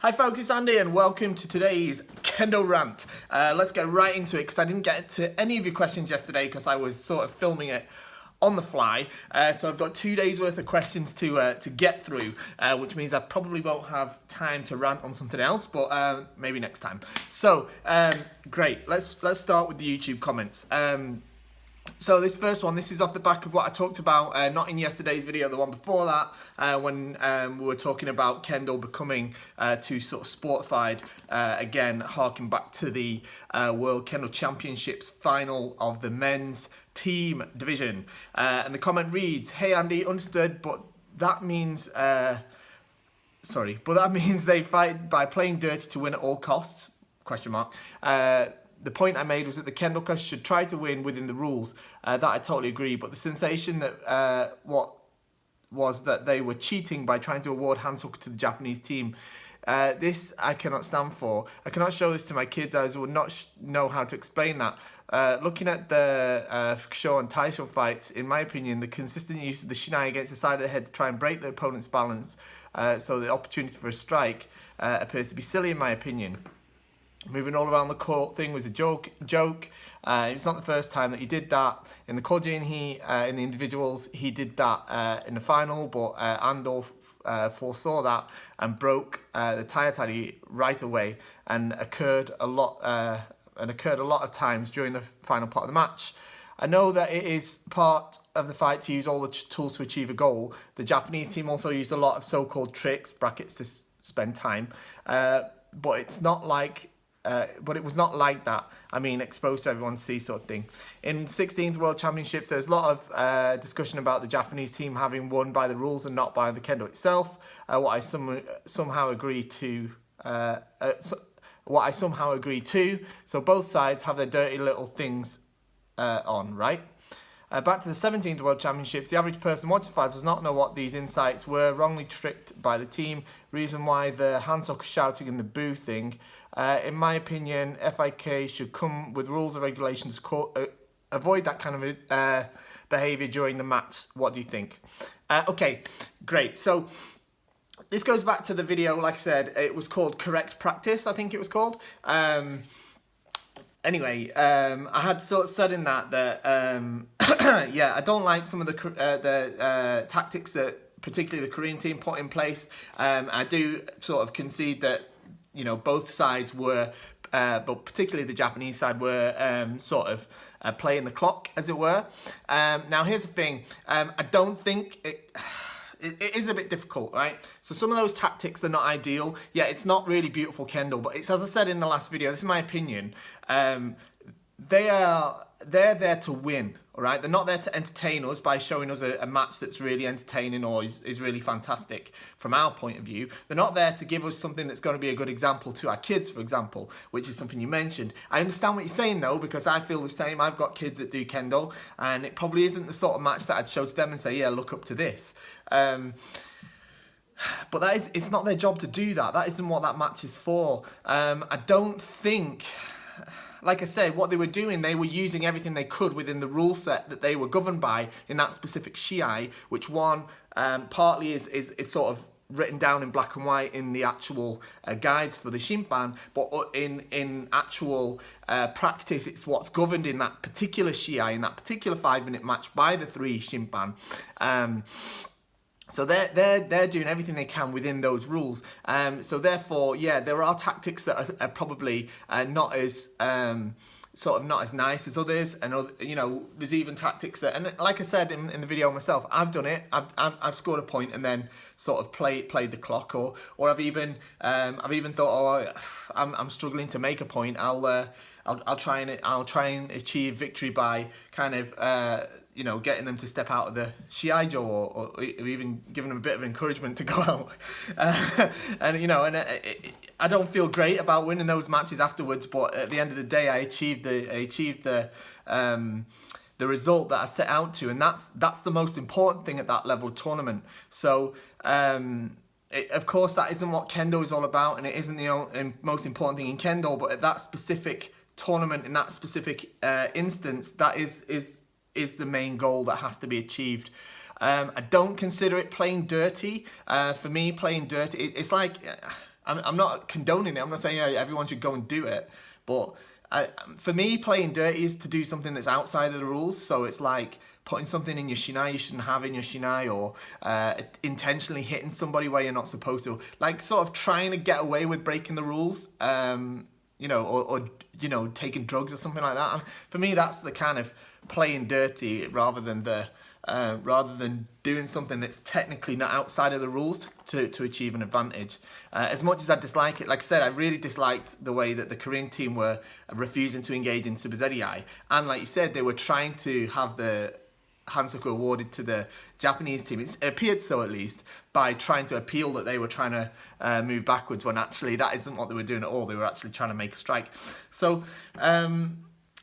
Hi folks, it's Andy and welcome to today's Kendo rant. Let's get right into it because I didn't get to any of your questions yesterday because I was sort of filming it on the fly. So I've got 2 days worth of questions to get through, which means I probably won't have time to rant on something else, but maybe next time. So great, let's start with the YouTube comments. So this first one, this is off the back of what I talked about, not in yesterday's video, the one before that, when we were talking about Kendo becoming too sort of sportified, again, harking back to the World Kendo Championships final of the men's team division. And the comment reads, "Hey Andy, understood, but that means, they fight by playing dirty to win at all costs, question mark. The point I made was that the Kendokas should try to win within the rules. That I totally agree, but the sensation that was that they were cheating by trying to award handsucker to the Japanese team. This I cannot stand for. I cannot show this to my kids as I would not know how to explain that. Looking at the show and title fights, in my opinion, the consistent use of the shinai against the side of the head to try and break the opponent's balance, so the opportunity for a strike appears to be silly in my opinion. Moving all around the court thing was a joke. It's not the first time that he did that. In the Kojin, in the individuals, he did that in the final, but Andor foresaw that and broke the Tayatari right away, and occurred a lot of times during the final part of the match. I know that it is part of the fight to use all the tools to achieve a goal. The Japanese team also used a lot of so-called tricks, brackets, to spend time, but it's not like. But it was not like that. I mean, exposed to everyone to see sort of thing. In 16th World Championships, there's a lot of discussion about the Japanese team having won by the rules and not by the Kendo itself. What I somehow agree to. So both sides have their dirty little things on, right? Back to the 17th World Championships, the average person watching the fight does not know what these insights were, wrongly tricked by the team. Reason why the handsucker shouting and the boo thing. In my opinion, FIK should come with rules and regulations to avoid that kind of behaviour during the match. What do you think? Okay, great. So this goes back to the video, like I said, it was called Correct Practice, I think it was called. Anyway, I had sort of said in that yeah, I don't like some of the tactics that particularly the Korean team put in place. I do sort of concede that, you know, both sides were, but particularly the Japanese side were sort of playing the clock, as it were. Now, here's the thing. I don't think it is a bit difficult, right? So some of those tactics, they're not ideal. Yeah, it's not really beautiful Kendo, but it's, as I said in the last video, this is my opinion, they're there to win, all right? They're not there to entertain us by showing us a match that's really entertaining or is really fantastic from our point of view. They're not there to give us something that's going to be a good example to our kids, for example, which is something you mentioned. I understand what you're saying, though, because I feel the same. I've got kids that do Kendo, and it probably isn't the sort of match that I'd show to them and say, yeah, look up to this. But it's not their job to do that. That isn't what that match is for. I don't think... Like I said, what they were doing, they were using everything they could within the rule set that they were governed by in that specific shiai, which one partly is sort of written down in black and white in the actual guides for the Shimpan, but in actual practice, it's what's governed in that particular shiai, in that particular 5-minute match by the 3 Shimpan. So they're doing everything they can within those rules. So therefore, yeah, there are tactics that are probably not as sort of not as nice as others, and you know, there's even tactics that, and like I said in the video myself, I've done it. I've scored a point and then sort of played the clock, or I've even thought, oh, I'm struggling to make a point. I'll try and achieve victory by kind of you know, getting them to step out of the shiaijo, or even giving them a bit of encouragement to go out. And you know, and I don't feel great about winning those matches afterwards, but at the end of the day, I achieved the result that I set out to, and that's the most important thing at that level of tournament. So of course, that isn't what Kendo is all about, and it isn't the most important thing in Kendo, but at that specific tournament, in that specific instance, that is the main goal that has to be achieved. I don't consider it playing dirty. For me, playing dirty, it's like, I'm not condoning it. I'm not saying everyone should go and do it, but for me, playing dirty is to do something that's outside of the rules. So it's like putting something in your shinai you shouldn't have in your shinai, or intentionally hitting somebody where you're not supposed to. Like sort of trying to get away with breaking the rules, you know, or you know, taking drugs or something like that. And for me, that's the kind of playing dirty rather than doing something that's technically not outside of the rules to achieve an advantage. As much as I dislike it, like I said, I really disliked the way that the Korean team were refusing to engage in Subazeri. And like you said, they were trying to have the Hansoku awarded to the Japanese team. It appeared so, at least, by trying to appeal that they were trying to move backwards, when actually that isn't what they were doing at all. They were actually trying to make a strike. So,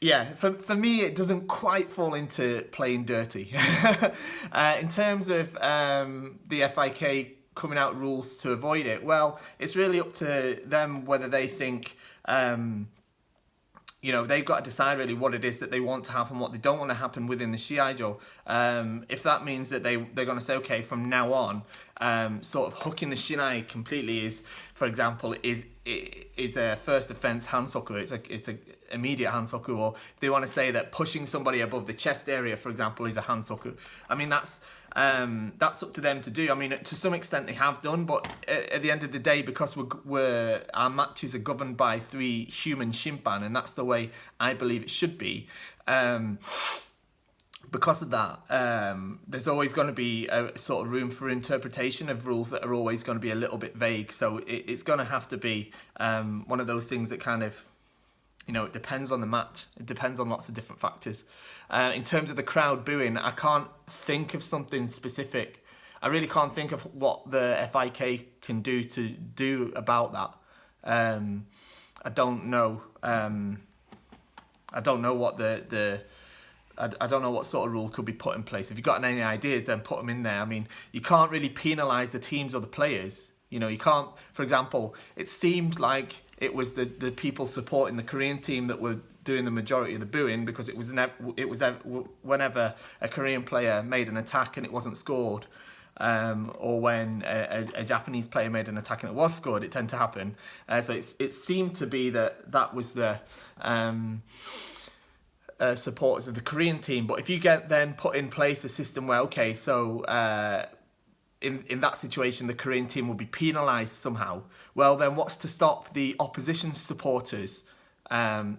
yeah, for me, it doesn't quite fall into playing dirty. In terms of the FIK coming out rules to avoid it, well, it's really up to them whether they think... you know, they've got to decide really what it is that they want to happen, what they don't want to happen within the Shiaijo. If that means that they're going to say, okay, from now on, sort of hooking the Shinai completely is, for example, is a first offense hansoku. It's a immediate hansoku. Or if they want to say that pushing somebody above the chest area, for example, is a hansoku. I mean, that's up to them to do. I mean, to some extent they have done, but at the end of the day, because our matches are governed by 3 human shimpan, and that's the way I believe it should be. Because of that, there's always going to be a sort of room for interpretation of rules that are always going to be a little bit vague. So it's going to have to be one of those things that kind of, you know, it depends on the match. It depends on lots of different factors. In terms of the crowd booing, I can't think of something specific. I really can't think of what the FIK can do about that. I don't know. I don't know what I don't know what sort of rule could be put in place. If you've got any ideas, then put them in there. I mean, you can't really penalise the teams or the players. You know, you can't, for example, it seemed like it was the people supporting the Korean team that were doing the majority of the booing, because it was whenever a Korean player made an attack and it wasn't scored, or when a Japanese player made an attack and it was scored, it tended to happen. So it seemed to be that was the supporters of the Korean team. But if you then put in place a system where, okay, so in that situation the Korean team will be penalised somehow, well then what's to stop the opposition supporters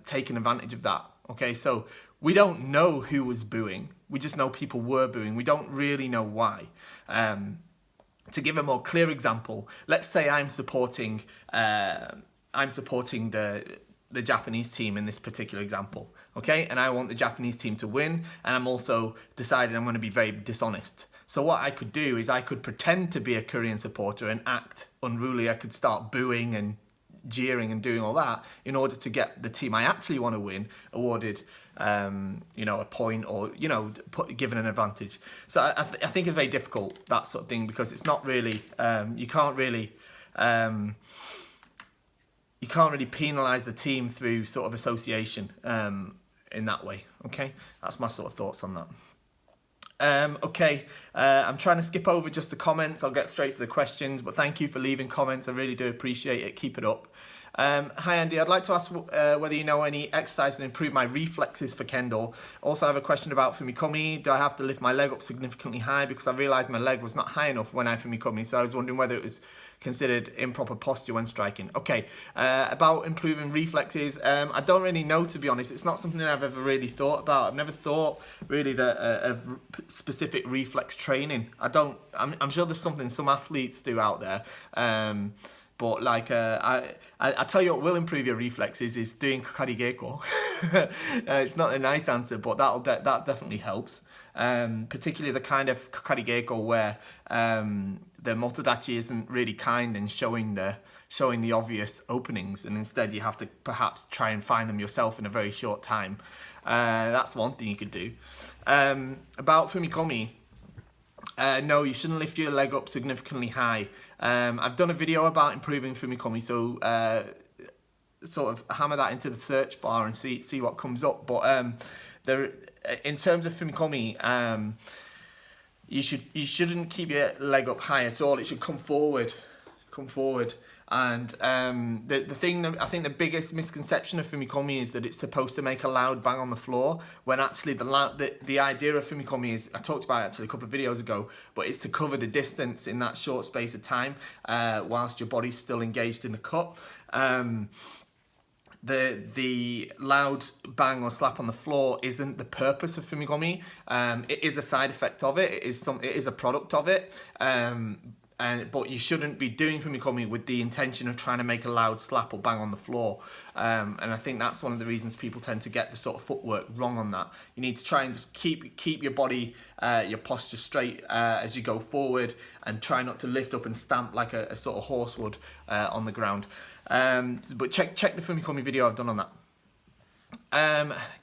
taking advantage of that? Okay, so we don't know who was booing, we just know people were booing, we don't really know why. To give a more clear example, let's say I'm supporting the Japanese team in this particular example, okay? And I want the Japanese team to win, and I'm also deciding I'm going to be very dishonest. So what I could do is I could pretend to be a Korean supporter and act unruly. I could start booing and jeering and doing all that in order to get the team I actually want to win awarded, you know, a point, or, you know, given an advantage. So I think it's very difficult, that sort of thing, because it's not really, you can't really penalise the team through sort of association in that way. Okay, that's my sort of thoughts on that. Okay, I'm trying to skip over just the comments. I'll get straight to the questions, but thank you for leaving comments. I really do appreciate it. Keep it up. Hi Andy, I'd like to ask whether you know any exercises to improve my reflexes for Kendo. Also, I have a question about Fumikomi. Do I have to lift my leg up significantly high, because I realised my leg was not high enough when I Fumikomi, so I was wondering whether it was considered improper posture when striking. Okay, about improving reflexes, I don't really know, to be honest. It's not something I've ever really thought about. I've never thought really that of specific reflex training. I'm sure there's something some athletes do out there. But like, I tell you what will improve your reflexes is doing kakari geiko. It's not a nice answer, but that definitely helps. Particularly the kind of kakari geiko where the motodachi isn't really kind and showing the obvious openings, and instead you have to perhaps try and find them yourself in a very short time. That's one thing you could do. About Fumikomi. No, you shouldn't lift your leg up significantly high. I've done a video about improving Fumikomi, so sort of hammer that into the search bar and see what comes up. But in terms of Fumikomi, you shouldn't keep your leg up high at all. It should come forward. And the thing that I think the biggest misconception of Fumikomi is that it's supposed to make a loud bang on the floor, when actually the idea of Fumikomi is, I talked about it actually a couple of videos ago, but it's to cover the distance in that short space of time whilst your body's still engaged in the cut. The loud bang or slap on the floor isn't the purpose of Fumikomi. It is a side effect of it. It is a product of it. But you shouldn't be doing Fumikomi with the intention of trying to make a loud slap or bang on the floor. And I think that's one of the reasons people tend to get the sort of footwork wrong on that. You need to try and just keep your body, your posture straight as you go forward, and try not to lift up and stamp like a sort of horse would on the ground. But check the Fumikomi video I've done on that.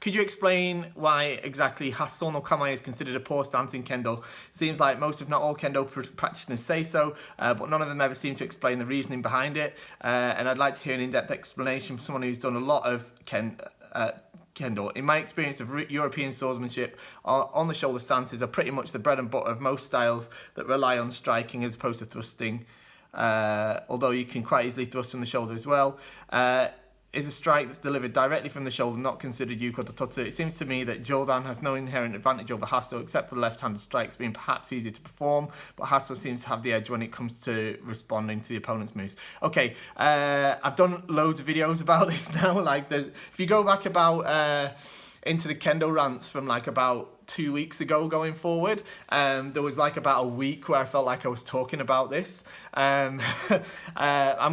Could you explain why exactly Hasso no Kamae is considered a poor stance in Kendo? Seems like most if not all Kendo practitioners say so, but none of them ever seem to explain the reasoning behind it. And I'd like to hear an in-depth explanation from someone who's done a lot of Kendo. In my experience of European swordsmanship, on the shoulder stances are pretty much the bread and butter of most styles that rely on striking as opposed to thrusting. Although you can quite easily thrust from the shoulder as well. Is a strike that's delivered directly from the shoulder not considered yuko to totsu? It seems to me that Jodan has no inherent advantage over Hasso, except for the left-handed strikes being perhaps easier to perform, but Hasso seems to have the edge when it comes to responding to the opponent's moves. Okay, I've done loads of videos about this now. Like, if you go back about into the Kendo rants from like about 2 weeks ago going forward, there was like about a week where I felt like I was talking about this. I'm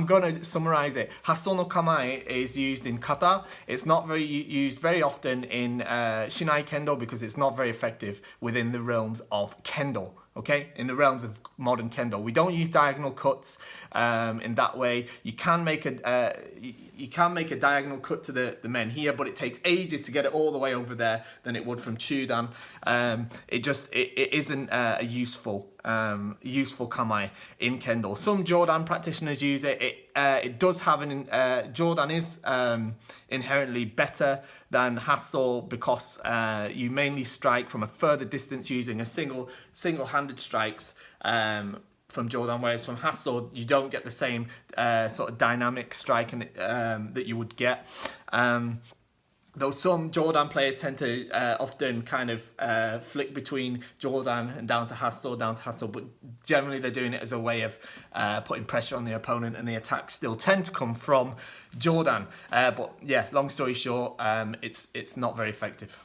gonna summarize it. Hasso no Kamae is used in kata. It's not used very often in Shinai Kendo because it's not very effective within the realms of Kendo. Okay, in the realms of modern Kendo, we don't use diagonal cuts in that way. You can make a diagonal cut to the men here, but it takes ages to get it all the way over there than it would from Chudan. It isn't a useful kamae in Kendo. Some Jodan practitioners use it. It does have Jodan is inherently better than Hasso because you mainly strike from a further distance using a single-handed strikes from Jodan, whereas from Hasso you don't get the same sort of dynamic strike that you would get. Though some Jodan players tend to often kind of flick between Jodan and down to Hasso, but generally they're doing it as a way of putting pressure on the opponent, and the attacks still tend to come from Jodan. But yeah, long story short, it's not very effective.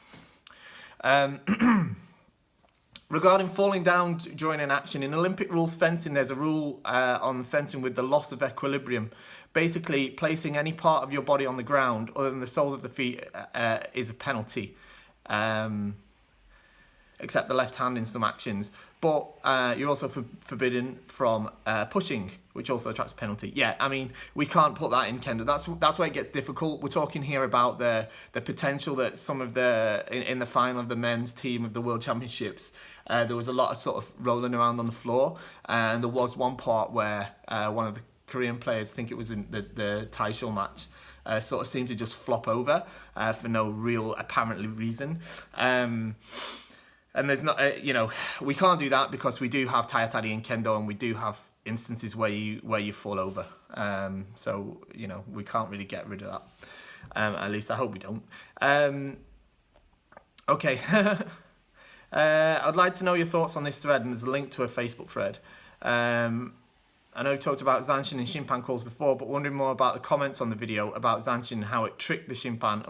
Regarding falling down during an action, in Olympic rules fencing, there's a rule on fencing with the loss of equilibrium. Basically, placing any part of your body on the ground other than the soles of the feet is a penalty, except the left hand in some actions. But you're also forbidden from pushing, which also attracts a penalty. Yeah, I mean, we can't put that in Kendo. That's where it gets difficult. We're talking here about the potential that some of in the final of the men's team of the World Championships, there was a lot of sort of rolling around on the floor, and there was one part where one of the Korean players, I think it was in the Taisho match, sort of seemed to just flop over for no real apparently reason. And there's not, we can't do that because we do have Tayatari in Kendo, and we do have instances where you fall over. So, we can't really get rid of that. At least I hope we don't. Okay. I'd like to know your thoughts on this thread, and there's a link to a Facebook thread. I know we talked about Zanshin and Shimpan calls before, but wondering more about the comments on the video about Zanshin and how it tricked the Shimpan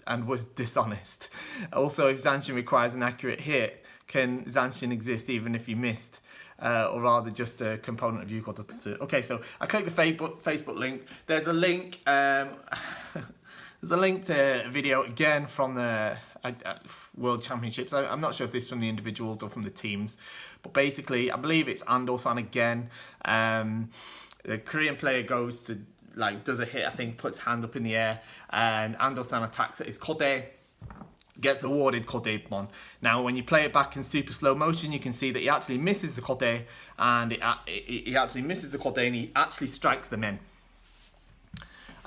and was dishonest. Also, if Zanshin requires an accurate hit, can Zanshin exist even if you missed? Or rather just a component of Yuko Tatsu? Okay, so I click the Facebook link. There's a link. There's a link to a video again from the World Championships. I'm not sure if this is from the individuals or from the teams, but basically I believe it's Ando-san again. The Korean player goes to does a hit, I think, puts hand up in the air, and Ando-san attacks at his kote, gets awarded kote ippon. Now when you play it back in super slow motion, you can see that he actually misses the kote, and he actually misses the kote, and he actually strikes the men.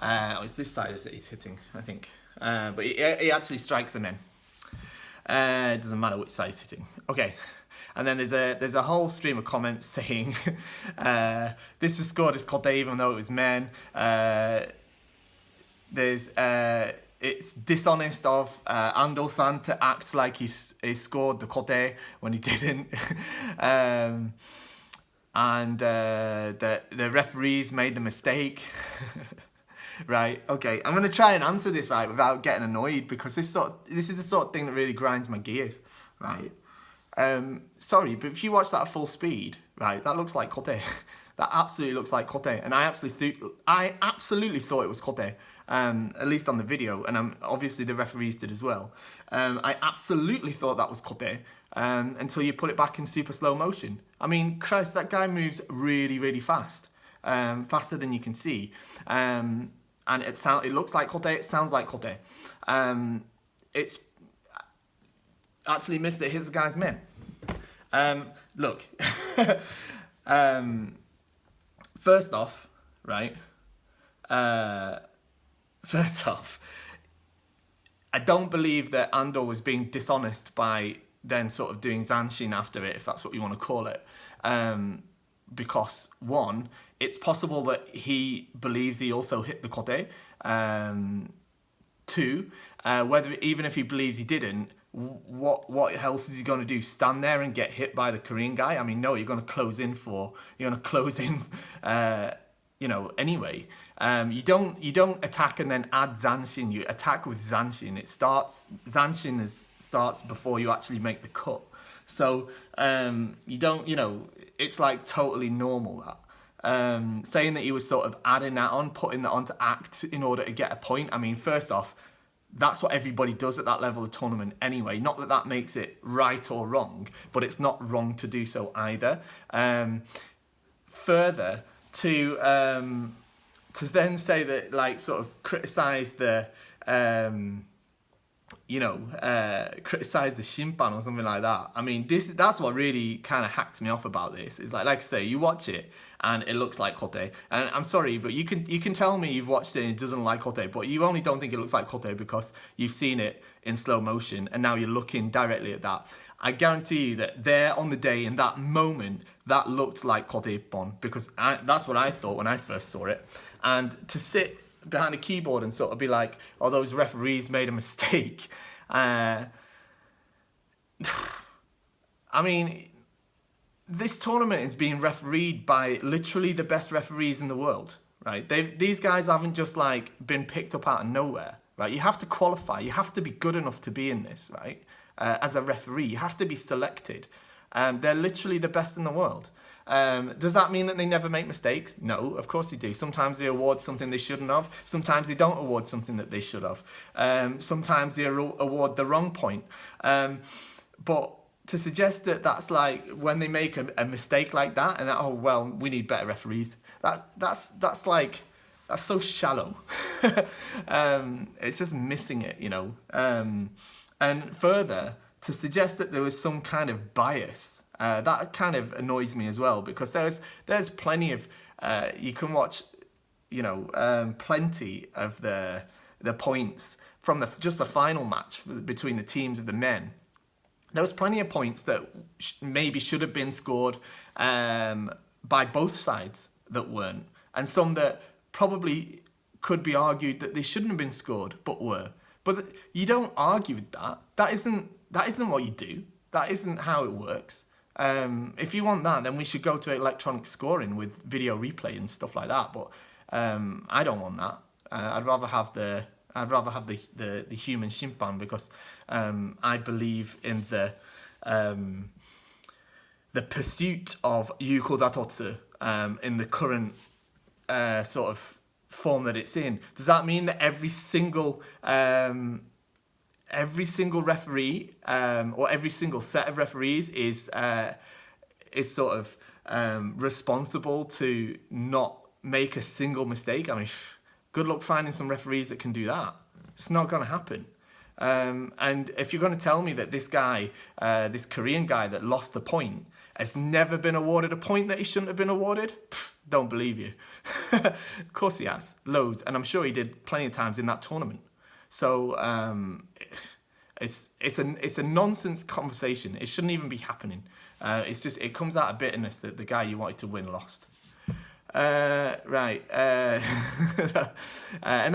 It's this side that he's hitting, I think. But he actually strikes the men. It doesn't matter which side he's hitting. Okay. And then there's a whole stream of comments saying this was scored as kote even though it was men. It's dishonest of Ando-san to act like he scored the kote when he didn't. And the referees made the mistake. Right, okay, I'm going to try and answer this right without getting annoyed, because this is the sort of thing that really grinds my gears, right? Sorry, but if you watch that at full speed, right, that looks like kote. That absolutely looks like kote, and I absolutely thought it was kote, at least on the video, and obviously the referees did as well. I absolutely thought that was kote until you put it back in super slow motion. I mean, Christ, that guy moves really, really fast, faster than you can see, and it looks like kote, it sounds like kote. It's actually missed it. Here's the guy's men. Look, first off, right? First off, I don't believe that Ando was being dishonest by then sort of doing Zanshin after it, if that's what you want to call it. Because one, it's possible that he believes he also hit the kote. Two, whether even if he believes he didn't, what else is he going to do? Stand there and get hit by the Korean guy? I mean, no, you're going to close in, anyway. You don't attack and then add Zanshin. You attack with Zanshin. Zanshin starts before you actually make the cut. So it's like totally normal that. Saying that he was sort of adding that on, putting that on to act in order to get a point. I mean, first off, that's what everybody does at that level of tournament anyway. Not that that makes it right or wrong, but it's not wrong to do so either. Further, to then say that, like, sort of criticize the criticize the shimpan or something like that. I mean, that's what really kind of hacked me off about this. It's like I say, you watch it and it looks like kote. And I'm sorry, but you can tell me you've watched it and it doesn't look like kote, but you only don't think it looks like kote because you've seen it in slow motion and now you're looking directly at that. I guarantee you that there on the day, in that moment, that looked like kote ippon, because that's what I thought when I first saw it. And to sit behind a keyboard and sort of be like, oh, those referees made a mistake. I mean, this tournament is being refereed by literally the best referees in the world, right? These guys haven't just like been picked up out of nowhere, right? You have to qualify. You have to be good enough to be in this, right? As a referee, you have to be selected. They're literally the best in the world. Does that mean that they never make mistakes? No, of course they do. Sometimes they award something they shouldn't have. Sometimes they don't award something that they should have. Sometimes they award the wrong point. But to suggest that that's like when they make a mistake like that and that, oh, well, we need better referees. That's so shallow. It's just missing it, you know. And further, to suggest that there was some kind of bias, that kind of annoys me as well, because there's plenty of you can watch, plenty of the points from just the final match between the teams of the men. There was plenty of points that maybe should have been scored by both sides that weren't, and some that probably could be argued that they shouldn't have been scored but were. But you don't argue with that. That isn't what you do. That isn't how it works. If you want that, then we should go to electronic scoring with video replay and stuff like that. But I don't want that. I'd rather have the human shimpan, because I believe in the pursuit of yuko datotsu in the current sort of form that it's in. Does that mean that every single referee or every single set of referees is sort of responsible to not make a single mistake? I mean, good luck finding some referees that can do that. It's not going to happen. And if you're going to tell me that this guy, this Korean guy that lost the point, has never been awarded a point that he shouldn't have been awarded, don't believe you. Of course he has, loads, and I'm sure he did plenty of times in that tournament. So It's a nonsense conversation. It shouldn't even be happening. It comes out of bitterness that the guy you wanted to win lost. Right. And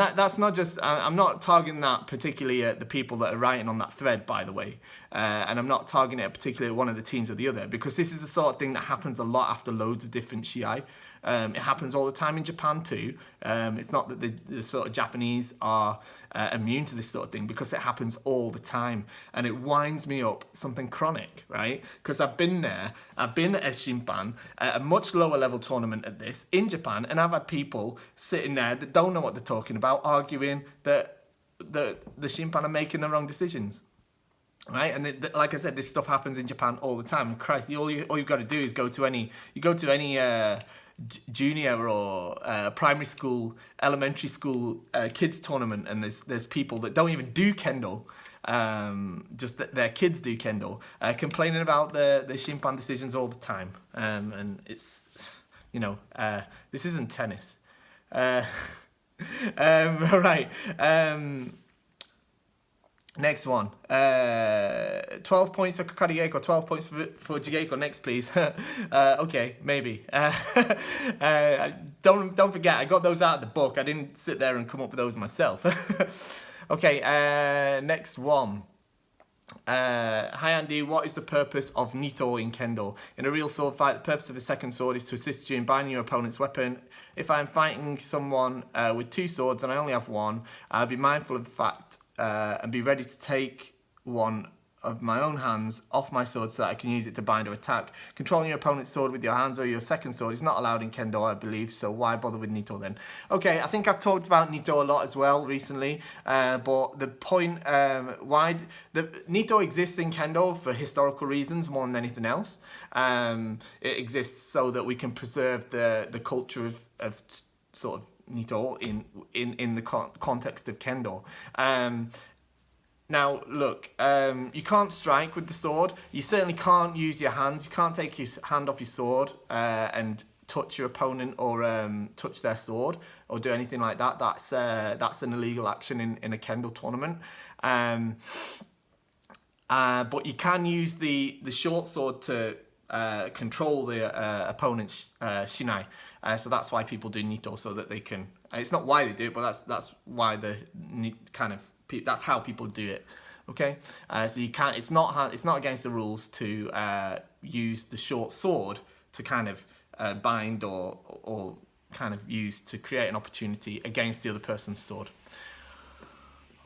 that's not just, I'm not targeting that particularly at the people that are writing on that thread, by the way. And I'm not targeting it particularly at one of the teams or the other, because this is the sort of thing that happens a lot after loads of different Shiai. It happens all the time in Japan too. It's not that the sort of Japanese are immune to this sort of thing, because it happens all the time. And it winds me up something chronic, right? Because I've been there, I've been at a Shimpan, at a much lower level tournament at this, in Japan, and I've had people sitting there that don't know what they're talking about, arguing that the Shimpan are making the wrong decisions. Right, and like I said, this stuff happens in Japan all the time. And Christ, all you've got to do is go to any junior or primary school, elementary school kids tournament, and there's people that don't even do Kendo, just that their kids do Kendo, complaining about the Shimpan decisions all the time. And it's, this isn't tennis. Right. Next one. 12 points for Kakarigeiko, 12 points for Jigeiko. Next, please. Okay, maybe. Don't forget, I got those out of the book. I didn't sit there and come up with those myself. Okay, next one. Hi Andy, what is the purpose of Neato in Kendo? In a real sword fight, the purpose of a second sword is to assist you in binding your opponent's weapon. If I am fighting someone with two swords and I only have one, I'll be mindful of the fact and be ready to take one of my own hands off my sword so that I can use it to bind or attack. Controlling your opponent's sword with your hands or your second sword is not allowed in Kendo, I believe, so why bother with Neato then? Okay, I think I've talked about Neato a lot as well recently, but the point, Neato exists in Kendo for historical reasons more than anything else. It exists so that we can preserve the culture of sort of Neato in the context of Kendo. Now, look, you can't strike with the sword. You certainly can't use your hands. You can't take your hand off your sword and touch your opponent or touch their sword or do anything like that. That's an illegal action in a Kendo tournament. But you can use the short sword to control the opponent's shinai. So that's why people do Neato, so that they can. It's not why they do it, but that's why that's how people do it. Okay, so you can't. It's not against the rules to use the short sword to kind of bind or kind of use to create an opportunity against the other person's sword.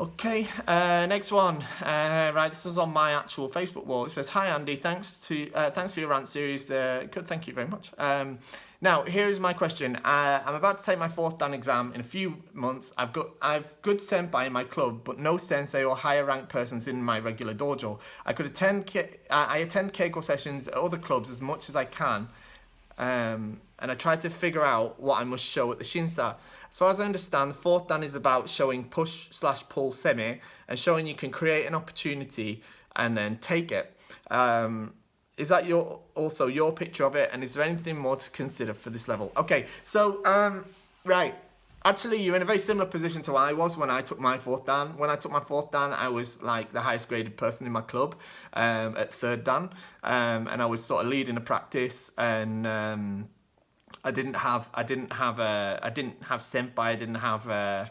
Okay, next one. Right, this was on my actual Facebook wall. It says, "Hi Andy, thanks for your rant series. Good, thank you very much. Now, here is my question. I'm about to take my 4th Dan exam in a few months. I've good senpai in my club, but no sensei or higher ranked persons in my regular dojo. I attend Keiko sessions at other clubs as much as I can, and I try to figure out what I must show at the Shinsa. As far as I understand, the 4th Dan is about showing push/pull semi and showing you can create an opportunity and then take it. Is that also your picture of it? And is there anything more to consider for this level?" Okay, so, right. Actually, you're in a very similar position to I was when I took my 4th Dan. When I took my 4th Dan, I was like the highest graded person in my club at 3rd Dan. And I was sort of leading a practice, and I didn't have senpai, I didn't have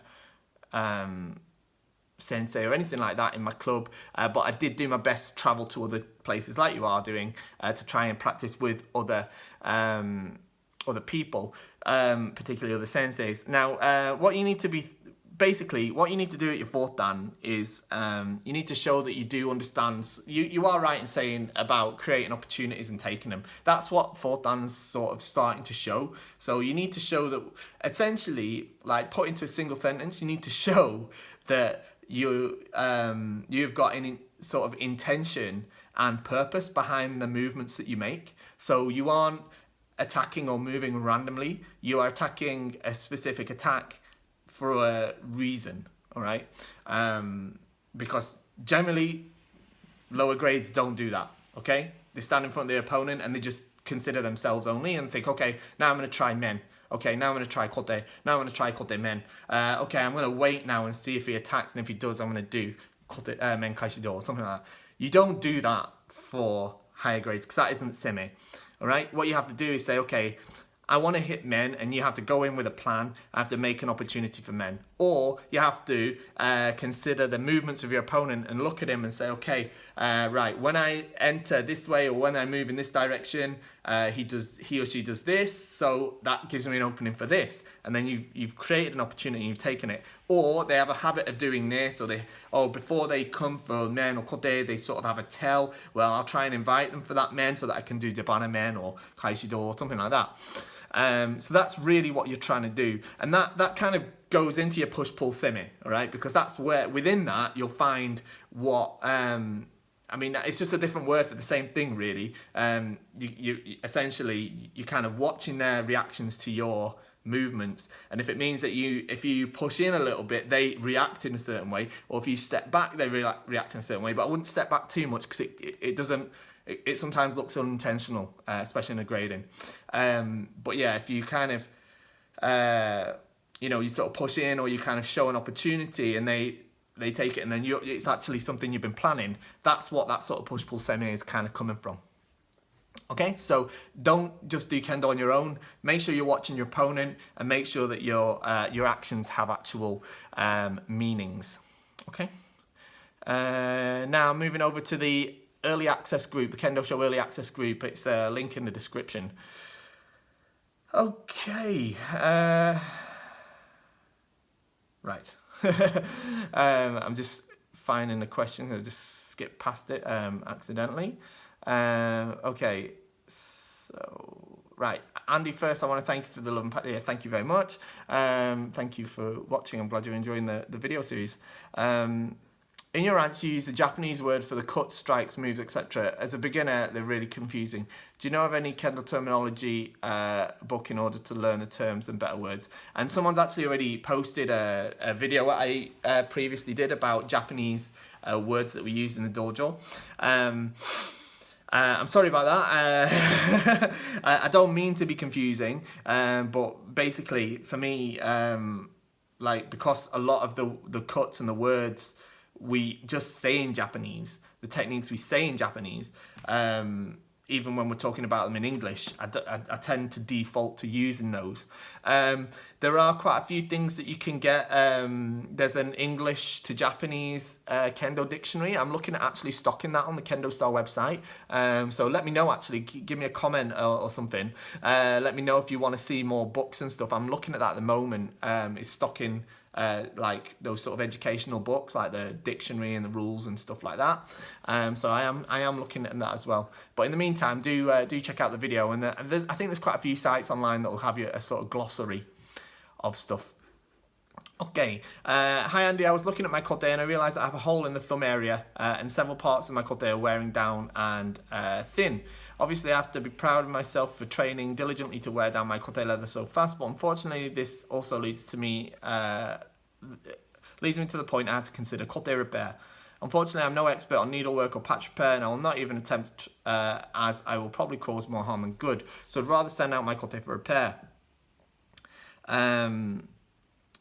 sensei or anything like that in my club, but I did do my best to travel to other places like you are doing to try and practice with other people, particularly other senseis. Now, what you need to do at your 4th Dan is you need to show that you do understand. You are right in saying about creating opportunities and taking them. That's what 4th Dan's sort of starting to show. So you need to show that, essentially, like put into a single sentence, you need to show that you've got any sort of intention and purpose behind the movements that you make. So you aren't attacking or moving randomly. You are attacking a specific attack for a reason, all right? Because generally, lower grades don't do that, okay? They stand in front of their opponent and they just consider themselves only and think, okay, now I'm going to try men. Okay, now I'm going to try kote. Now I'm going to try kote men. Okay, I'm going to wait now and see if he attacks, and if he does, I'm going to do men kaishido or something like that. You don't do that for higher grades because that isn't simi. All right, what you have to do is say, okay, I want to hit men, and you have to go in with a plan. I have to make an opportunity for men. Or you have to consider the movements of your opponent and look at him and say, okay, right, when I enter this way or when I move in this direction, he or she does this, so that gives me an opening for this. And then you've created an opportunity, you've taken it. Or they have a habit of doing this, or before they come for men or kote, they sort of have a tell. Well, I'll try and invite them for that men so that I can do Jabana men or kaishido or something like that. So that's really what you're trying to do, and that kind of goes into your push-pull simi, all right? Because that's where within that you'll find what I mean. It's just a different word for the same thing, really. You essentially you're kind of watching their reactions to your movements, and if it means that if you push in a little bit, they react in a certain way, or if you step back, they react in a certain way. But I wouldn't step back too much because it doesn't. It sometimes looks unintentional, especially in a grading. But yeah, if you kind of, you sort of push in, or you kind of show an opportunity and they take it, and then it's actually something you've been planning. That's what that sort of push-pull semi is kind of coming from. Okay, so don't just do Kendo on your own. Make sure you're watching your opponent and make sure that your actions have actual meanings. Okay. Now moving over to the early access group, the Kendo Show early access group. It's a link in the description. Okay. Right. I'm just finding the questions. I just skipped past it accidentally. Okay. So, right. Andy, first I want to thank you for the love and yeah, thank you very much. Thank you for watching. I'm glad you're enjoying the video series. In your RANTS, you use the Japanese word for the cuts, strikes, moves, etc. As a beginner, they're really confusing. Do you know of any Kendo terminology book in order to learn the terms and better words? And someone's actually already posted a video that I previously did about Japanese words that we use in the dojo. I'm sorry about that. I don't mean to be confusing, but basically for me, because a lot of the cuts and the words we just say in Japanese, the techniques we say in Japanese, even when we're talking about them in English, I tend to default to using those. There are quite a few things that you can get. There's an English to Japanese Kendo dictionary. I'm looking at actually stocking that on the KendoStar website. So let me know, actually, give me a comment or something. Let me know if you want to see more books and stuff. I'm looking at that at the moment. It's stocking like those sort of educational books, like the dictionary and the rules and stuff like that. So I am looking at that as well. But in the meantime, do check out the video, and I think there's quite a few sites online that will have you a sort of glossary of stuff. Okay, hi Andy, I was looking at my kote and I realised I have a hole in the thumb area and several parts of my kote are wearing down and thin. Obviously I have to be proud of myself for training diligently to wear down my kote leather so fast, but unfortunately this also leads me to the point I have to consider kote repair. Unfortunately I'm no expert on needlework or patch repair, and I will not even attempt as I will probably cause more harm than good, so I'd rather send out my kote for repair.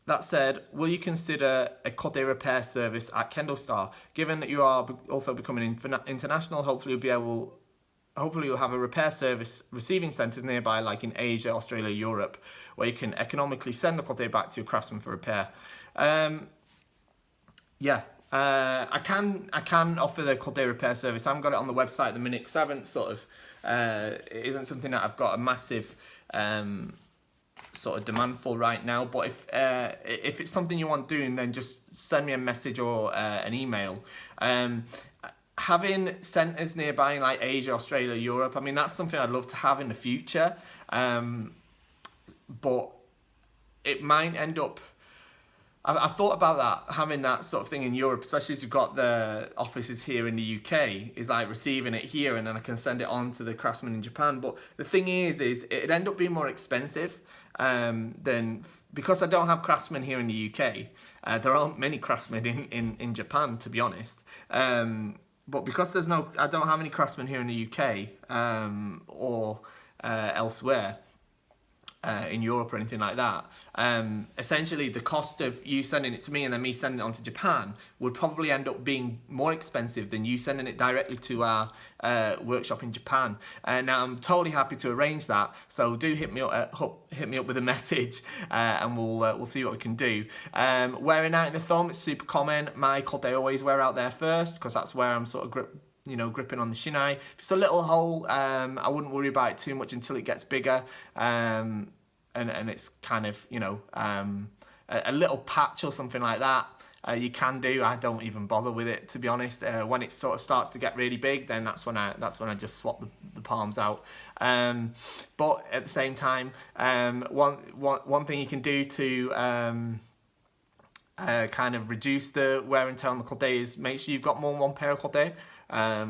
That said, will you consider a kote repair service at KendoStar? Given that you are also becoming international, hopefully you'll have a repair service receiving centres nearby, like in Asia, Australia, Europe, where you can economically send the kote back to your craftsman for repair. Yeah, I can offer the kote repair service. I haven't got it on the website at the minute because I haven't sort of, it isn't something that I've got a massive sort of demand for right now. But if it's something you want doing, then just send me a message or an email. Having centres nearby in like Asia, Australia, Europe, I mean, that's something I'd love to have in the future. But it might end up, I've thought about that, having that sort of thing in Europe, especially as you've got the offices here in the UK, is like receiving it here and then I can send it on to the craftsman in Japan. But the thing is it'd end up being more expensive than, because I don't have craftsmen here in the UK. There aren't many craftsmen in Japan, to be honest. But because I don't have any craftsmen here in the UK or elsewhere, in Europe or anything like that, essentially the cost of you sending it to me and then me sending it on to Japan would probably end up being more expensive than you sending it directly to our workshop in Japan. Now I'm totally happy to arrange that, so do hit me up with a message, and we'll see what we can do. Wearing out in the thumb, it's super common. My kote always wear out there first because that's where I'm sort of gripping on the shinai. If it's a little hole, I wouldn't worry about it too much until it gets bigger, and it's kind of, a little patch or something like that. You can do. I don't even bother with it, to be honest. When it sort of starts to get really big, then that's when I just swap the palms out. But at the same time, one thing you can do to kind of reduce the wear and tear on the kote is make sure you've got more than one pair of kote. I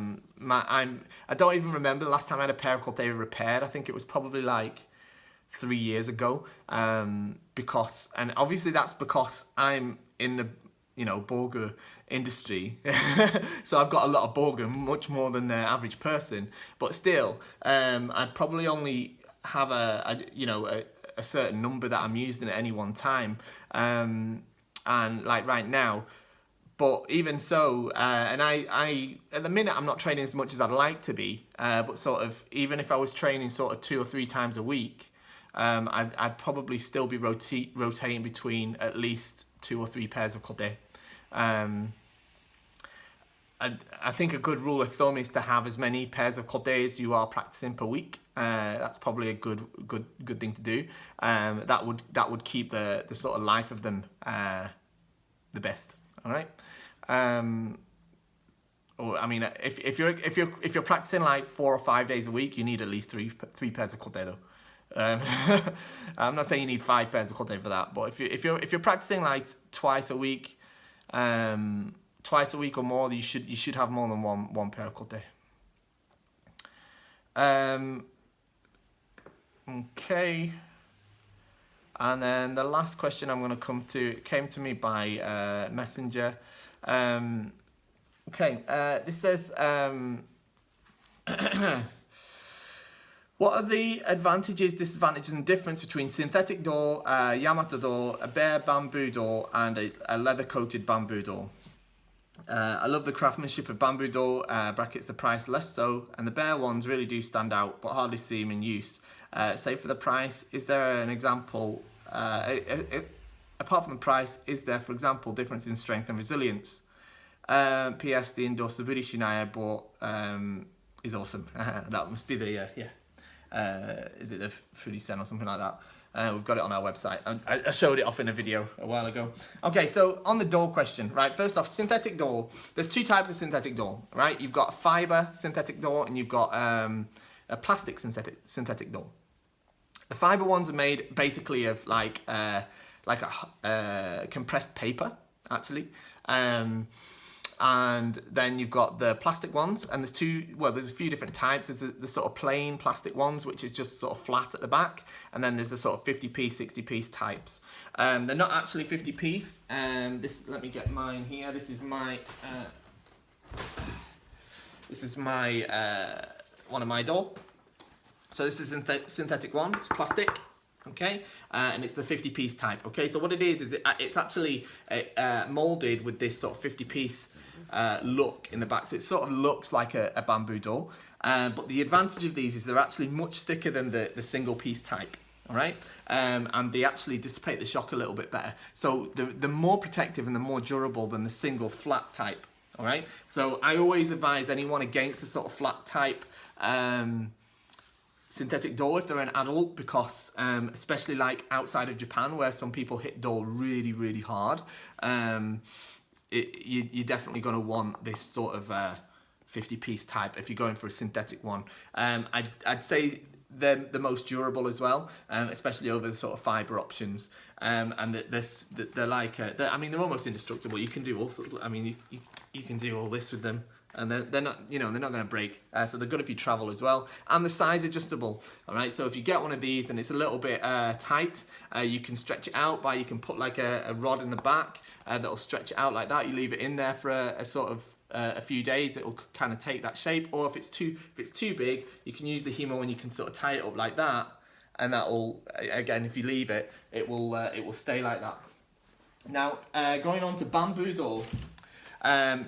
don't even remember the last time I had a pair of kote repaired. I think it was probably like 3 years ago. Because obviously that's because I'm in the Bogu industry, so I've got a lot of Bogu, much more than the average person. But still, I'd probably only have a certain number that I'm using at any one time, and like right now. But even so, and I at the minute I'm not training as much as I'd like to be, but sort of even if I was training sort of 2 or 3 times a week, I'd probably still be rotating between at least 2 or 3 pairs of kote. I think a good rule of thumb is to have as many pairs of kote as you are practicing per week. That's probably a good thing to do. That would keep the sort of life of them the best. All right. Or I mean, if you're practicing like 4 or 5 days a week, you need at least three pairs of kote though. I'm not saying you need 5 pairs of kote for that, but if you're practicing like twice a week or more, you should have more than one pair of kote. Okay. And then the last question I'm going to come to came to me by Messenger. This says, what are the advantages, disadvantages, and difference between synthetic door, Yamato door, a bare bamboo door, and a leather-coated bamboo door? I love the craftsmanship of bamboo door, brackets the price less so, and the bare ones really do stand out, but hardly see them in use. Save for the price, is there an example, apart from the price, is there, for example, difference in strength and resilience? P.S. The indoor Saburi Shinai I bought is awesome. That must be the, is it the Fruity Sen or something like that? We've got it on our website. I showed it off in a video a while ago. Okay, so on the door question, right? First off, synthetic door. There's 2 types of synthetic door, right? You've got a fiber synthetic door and you've got a plastic synthetic door. The fiber ones are made basically of like a compressed paper, actually. And then you've got the plastic ones, and there's a few different types. There's the sort of plain plastic ones, which is just sort of flat at the back, and then there's the sort of 50-piece, 60-piece types. They're not actually 50-piece. Let me get mine here. This is my one of my door. So this is synthetic one. It's plastic. Okay, and it's the 50-piece type. Okay, so what it is it's actually molded with this sort of 50-piece look in the back, so it sort of looks like a bamboo door. But the advantage of these is they're actually much thicker than the single-piece type. All right, and they actually dissipate the shock a little bit better. So they're more protective and they're more durable than the single flat type. All right, so I always advise anyone against the sort of flat type synthetic door if they're an adult, because especially like outside of Japan where some people hit door really, really hard, you're definitely going to want this sort of 50-piece type if you're going for a synthetic one. I'd say they're the most durable as well, especially over the sort of fiber options, and they're like they're almost indestructible. You can do all sorts. You can do all this with them. And they're not going to break, so they're good if you travel as well. And the size adjustable. All right, so if you get one of these and it's a little bit tight, you can stretch it out you can put like a rod in the back that'll stretch it out like that. You leave it in there for a sort of a few days. It'll kind of take that shape. Or if it's too big, you can use the hemo and you can sort of tie it up like that. and that will, again, if you leave it, it will stay like that. Now, going on to bamboo door.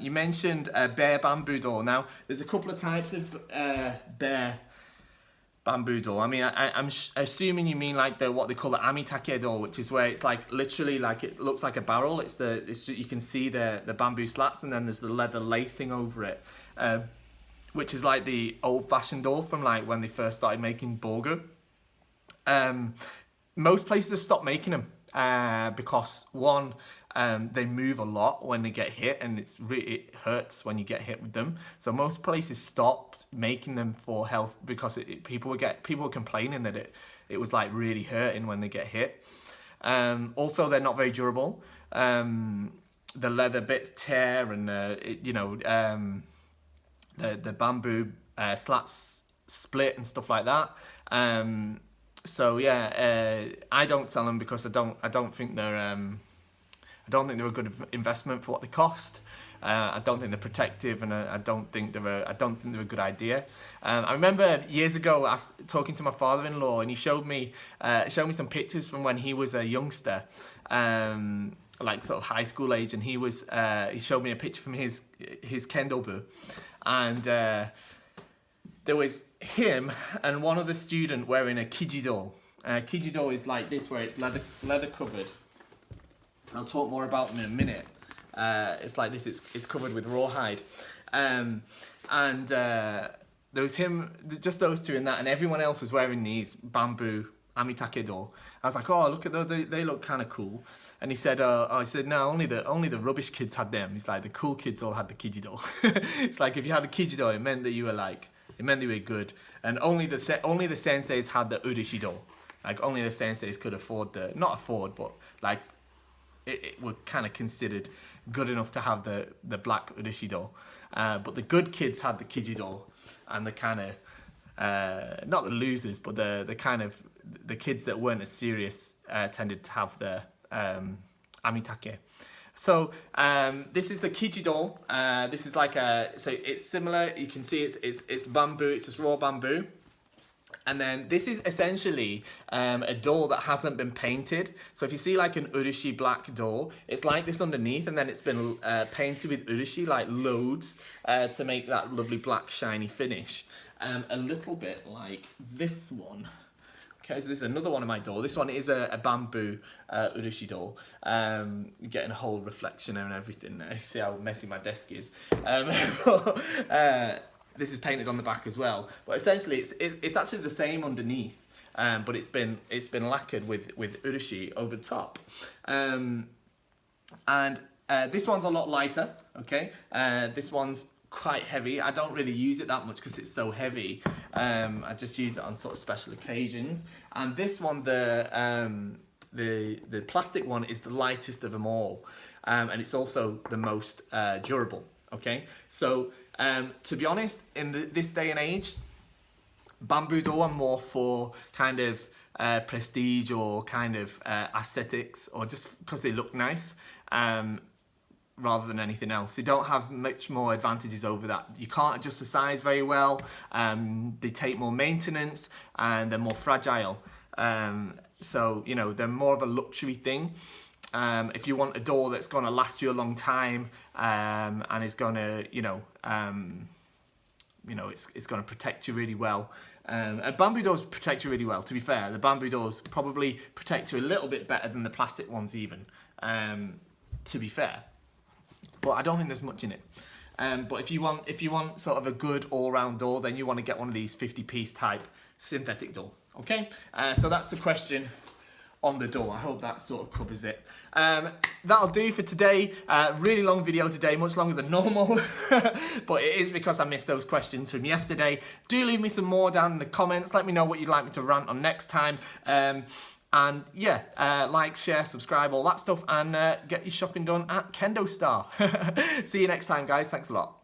You mentioned bare bamboo door. Now, there's a couple of types of bare bamboo door. I mean, I'm assuming you mean like what they call the amitake door, which is where it's like literally like it looks like a barrel. You can see the bamboo slats, and then there's the leather lacing over it, which is like the old-fashioned door from like when they first started making burger. Most places have stopped making them because one, they move a lot when they get hit, and it hurts when you get hit with them. So most places stopped making them for health because people were complaining that it was like really hurting when they get hit. Also, they're not very durable. The leather bits tear, and the bamboo slats split and stuff like that. So yeah, I don't sell them because I don't think they're a good investment for what they cost. I don't think they're protective, and I don't think they're a good idea. I remember years ago talking to my father-in-law, and he showed me some pictures from when he was a youngster, like sort of high school age, and he showed me a picture from his Kendo, and there was him and one other student wearing a kijido. Kijido is like this, where it's leather covered. I'll talk more about them in a minute. It's like this. It's covered with rawhide, and there was him, just those two in that, and everyone else was wearing these bamboo amitake do. I was like, oh, look at those. They look kind of cool. And he said, no, only the rubbish kids had them. He's like, the cool kids all had the kijido. It's like if you had the kijido, it meant that you were good, and only the senseis had the urishido. Like only the senseis could not afford, but like it were kind of considered good enough to have the black urishido. But the good kids had the kijido, and the kind of not the losers, but the kids that weren't as serious tended to have the amitake. So this is the kijido. This is like so it's similar. You can see it's bamboo. It's just raw bamboo. And then this is essentially a door that hasn't been painted. So if you see like an urishi black door, it's like this underneath, and then it's been painted with urishi, like loads, to make that lovely black shiny finish. A little bit like this one. Okay, so this is another one of my door. This one is a bamboo urishi door. Getting a whole reflection and everything. You see how messy my desk is. This is painted on the back as well. But essentially, it's actually the same underneath, but it's been lacquered with urishi over the top. And this one's a lot lighter. Okay, this one's quite heavy. I don't really use it that much because it's so heavy. I just use it on sort of special occasions. And this one, the plastic one, is the lightest of them all, and it's also the most durable. Okay, so to be honest, in this day and age, bamboo door are more for kind of prestige or kind of aesthetics, or just because they look nice. Rather than anything else. They don't have much more advantages over that. You can't adjust the size very well. They take more maintenance, and they're more fragile. So, you know, they're more of a luxury thing. If you want a door that's going to last you a long time, and is going to, it's going to protect you really well. And bamboo doors protect you really well, to be fair. The bamboo doors probably protect you a little bit better than the plastic ones even, to be fair. But I don't think there's much in it. But if you want sort of a good all-round door, then you want to get one of these 50-piece type synthetic door. Okay, so that's the question on the door. I hope that sort of covers it. That'll do for today. Really long video today, much longer than normal. But it is because I missed those questions from yesterday. Do leave me some more down in the comments. Let me know what you'd like me to rant on next time. And yeah, like, share, subscribe, all that stuff, and get your shopping done at KendoStar. See you next time, guys. Thanks a lot.